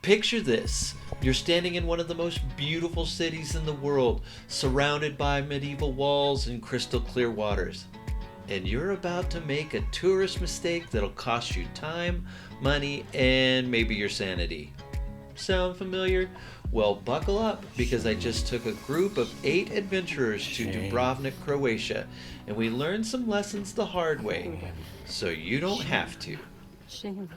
Picture this. You're standing in one of the most beautiful cities in the world, surrounded by medieval walls and crystal clear waters. And you're about to make a tourist mistake that'll cost you time, money, and maybe your sanity. Sound familiar? Well, buckle up because I just took a group of 8 adventurers to Dubrovnik, Croatia, and we learned some lessons the hard way, so you don't have to. Shame.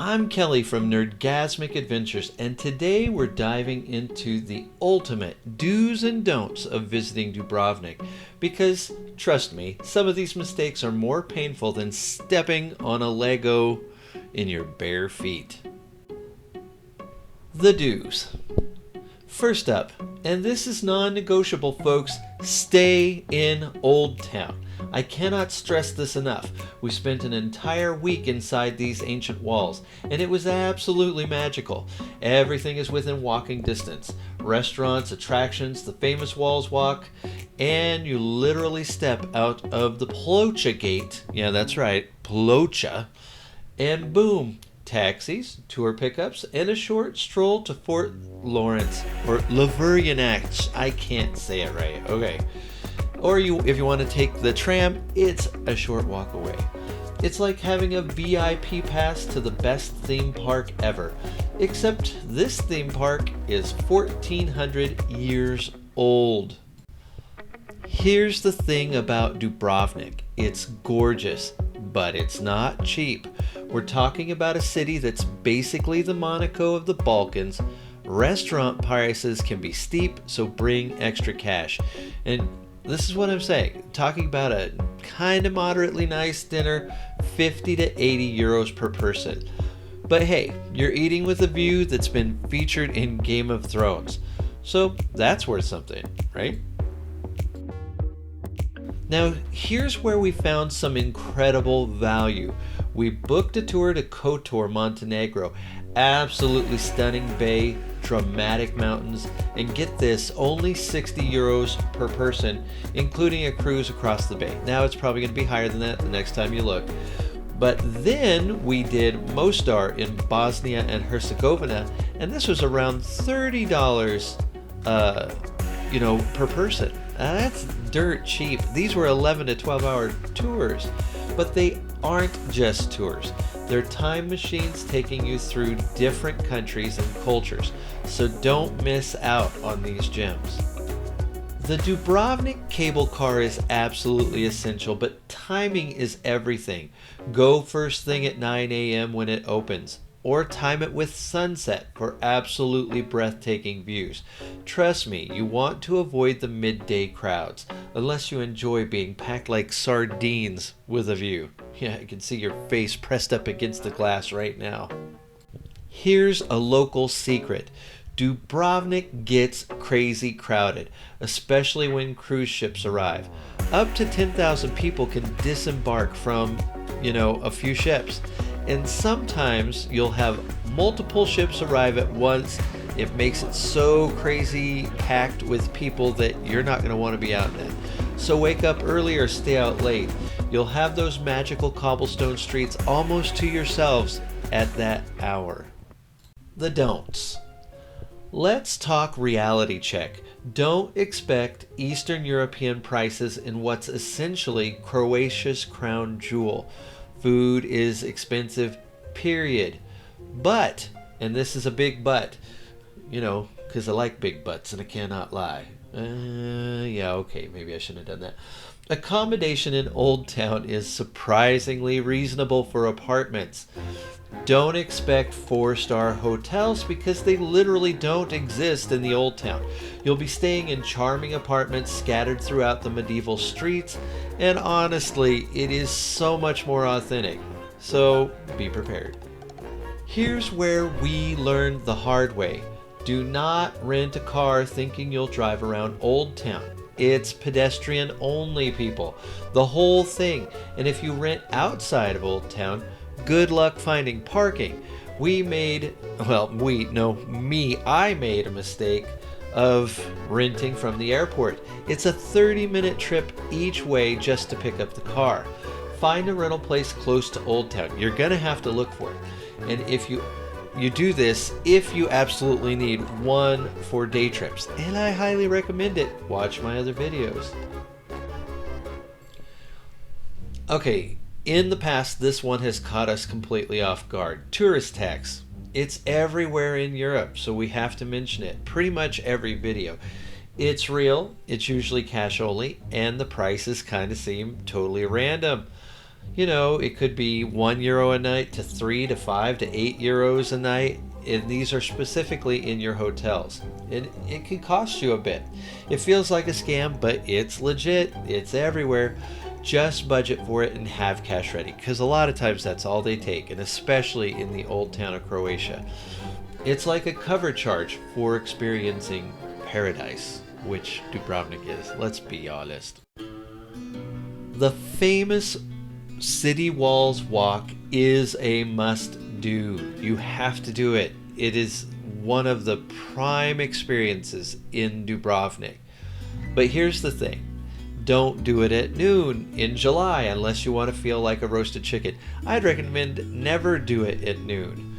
I'm Kelly from Nerdgasmic Adventures, and today we're diving into the ultimate do's and don'ts of visiting Dubrovnik. Because, trust me, some of these mistakes are more painful than stepping on a Lego in your bare feet. The do's. First up, and this is non-negotiable, folks, stay in Old Town. I cannot stress this enough. We spent an entire week inside these ancient walls, and it was absolutely magical. Everything is within walking distance. Restaurants, attractions, the famous walls walk, and you literally step out of the Plocha gate. Yeah, that's right, Plocha. And boom, taxis, tour pickups, and a short stroll to Fort Lawrence, or Lavurjanac. I can't say it right. Okay. Or if you want to take the tram, it's a short walk away. It's like having a VIP pass to the best theme park ever. Except this theme park is 1,400 years old. Here's the thing about Dubrovnik. It's gorgeous, but it's not cheap. We're talking about a city that's basically the Monaco of the Balkans. Restaurant prices can be steep, so bring extra cash. And this is what I'm saying. Talking about a kind of moderately nice dinner, 50 to 80 euros per person. But hey, you're eating with a view that's been featured in Game of Thrones. So that's worth something, right? Now, here's where we found some incredible value. We booked a tour to Kotor, Montenegro. Absolutely stunning bay, dramatic mountains, and get this, only 60 euros per person, including a cruise across the bay. Now it's probably going to be higher than that the next time you look. But then we did Mostar in Bosnia and Herzegovina, and this was around $30, per person. That's dirt cheap. These were 11 to 12 hour tours, but they aren't just tours. They're time machines taking you through different countries and cultures, so don't miss out on these gems. The Dubrovnik cable car is absolutely essential, but timing is everything. Go first thing at 9 a.m. when it opens, or time it with sunset for absolutely breathtaking views. Trust me, you want to avoid the midday crowds, unless you enjoy being packed like sardines with a view. Yeah, I can see your face pressed up against the glass right now. Here's a local secret. Dubrovnik gets crazy crowded, especially when cruise ships arrive. Up to 10,000 people can disembark from, a few ships. And sometimes you'll have multiple ships arrive at once. It makes it so crazy packed with people that you're not going to want to be out in it. So wake up early or stay out late. You'll have those magical cobblestone streets almost to yourselves at that hour. The don'ts. Let's talk reality check. Don't expect Eastern European prices in what's essentially Croatia's crown jewel. Food is expensive, period. But, and this is a big but, because I like big butts and I cannot lie. Okay, maybe I shouldn't have done that. Accommodation in Old Town is surprisingly reasonable for apartments. Don't expect 4-star hotels because they literally don't exist in the Old Town. You'll be staying in charming apartments scattered throughout the medieval streets, and honestly, it is so much more authentic. So be prepared. Here's where we learned the hard way. Do not rent a car thinking you'll drive around Old Town. It's pedestrian only, people. The whole thing. And if you rent outside of Old Town, good luck finding parking. I made a mistake of renting from the airport. It's a 30-minute trip each way just to pick up the car. Find a rental place close to Old Town. You're going to have to look for it. And if you do this if you absolutely need one for day trips, and I highly recommend it. Watch my other videos. Okay, in the past, this one has caught us completely off guard. Tourist tax. It's everywhere in Europe, so we have to mention it. Pretty much every video. It's real, it's usually cash only, and the prices kind of seem totally random. You know, it could be €1 a night to 3 to 5 to 8 euros a night, and these are specifically in your hotels. And it can cost you a bit. It feels like a scam, but it's legit. It's everywhere. Just budget for it and have cash ready, because a lot of times that's all they take, and especially in the Old Town of Croatia. It's like a cover charge for experiencing paradise, which Dubrovnik is, let's be honest. The famous City Walls Walk is a must-do. You have to do it. It is one of the prime experiences in Dubrovnik. But here's the thing. Don't do it at noon in July unless you want to feel like a roasted chicken. I'd recommend never do it at noon.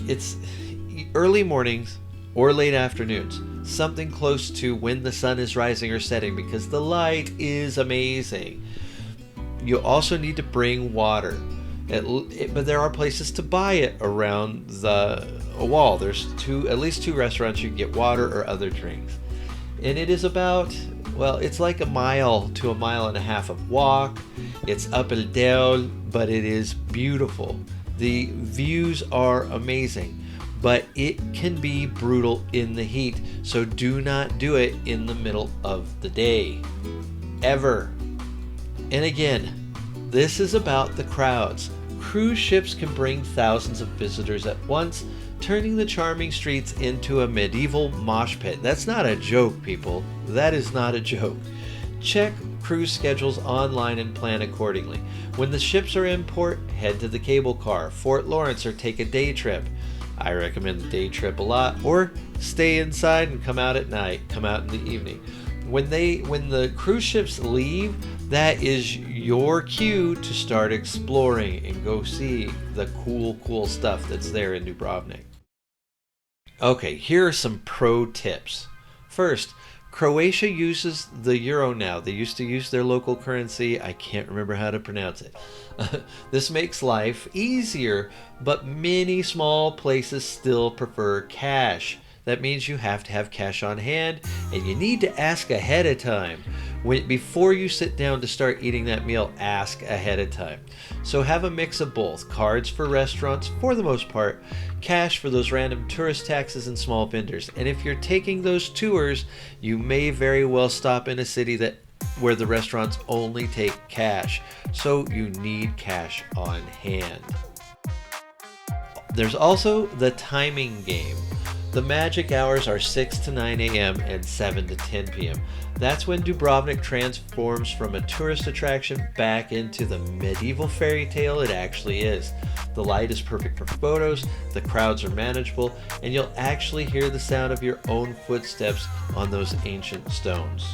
It's early mornings or late afternoons, something close to when the sun is rising or setting, because the light is amazing. You also need to bring water, but there are places to buy it around the wall. There's at least 2 restaurants you can get water or other drinks. And it is about, well, it's like a mile to a mile and a half of walk. It's up and down, but it is beautiful. The views are amazing, but it can be brutal in the heat, so do not do it in the middle of the day. Ever. And again, this is about the crowds. Cruise ships can bring thousands of visitors at once, turning the charming streets into a medieval mosh pit. That's not a joke, people. That is not a joke. Check cruise schedules online and plan accordingly. When the ships are in port, head to the cable car, Fort Lawrence, or take a day trip. I recommend the day trip a lot, or stay inside and come out at night, come out in the evening. When the cruise ships leave, that is your cue to start exploring and go see the cool stuff that's there in Dubrovnik. Okay, here are some pro tips. First, Croatia uses the euro now. They used to use their local currency. I can't remember how to pronounce it. This makes life easier, but many small places still prefer cash. That means you have to have cash on hand, and you need to ask ahead of time. Before you sit down to start eating that meal, ask ahead of time. So have a mix of both. Cards for restaurants, for the most part, cash for those random tourist taxes and small vendors. And if you're taking those tours, you may very well stop in a city where the restaurants only take cash. So you need cash on hand. There's also the timing game. The magic hours are 6 to 9 a.m. and 7 to 10 p.m. That's when Dubrovnik transforms from a tourist attraction back into the medieval fairy tale it actually is. The light is perfect for photos, the crowds are manageable, and you'll actually hear the sound of your own footsteps on those ancient stones.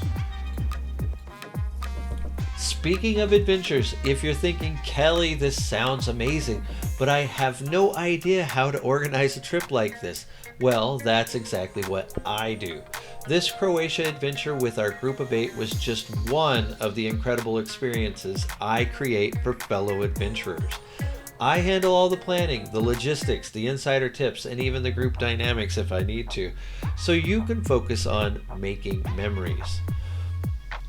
Speaking of adventures, if you're thinking, Kelly, this sounds amazing, but I have no idea how to organize a trip like this. Well, that's exactly what I do. This Croatia adventure with our group of 8 was just one of the incredible experiences I create for fellow adventurers. I handle all the planning, the logistics, the insider tips, and even the group dynamics if I need to, so you can focus on making memories.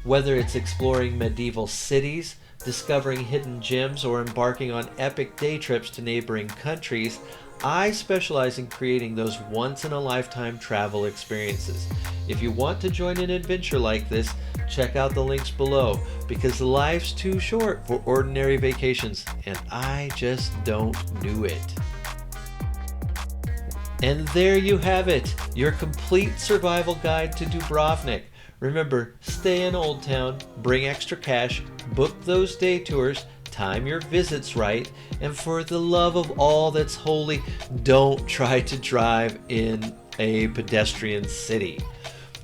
Whether it's exploring medieval cities, discovering hidden gems, or embarking on epic day trips to neighboring countries, I specialize in creating those once-in-a-lifetime travel experiences. If you want to join an adventure like this, check out the links below, because life's too short for ordinary vacations, and I just don't do it. And there you have it, your complete survival guide to Dubrovnik. Remember, stay in Old Town, bring extra cash, book those day tours, time your visits right, and for the love of all that's holy, don't try to drive in a pedestrian city.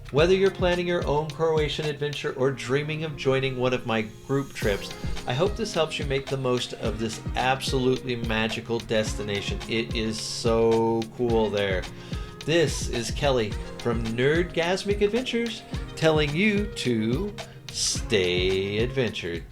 Whether you're planning your own Croatian adventure or dreaming of joining one of my group trips, I hope this helps you make the most of this absolutely magical destination. It is so cool there. This is Kelly from Nerdgasmic Adventures telling you to stay adventured.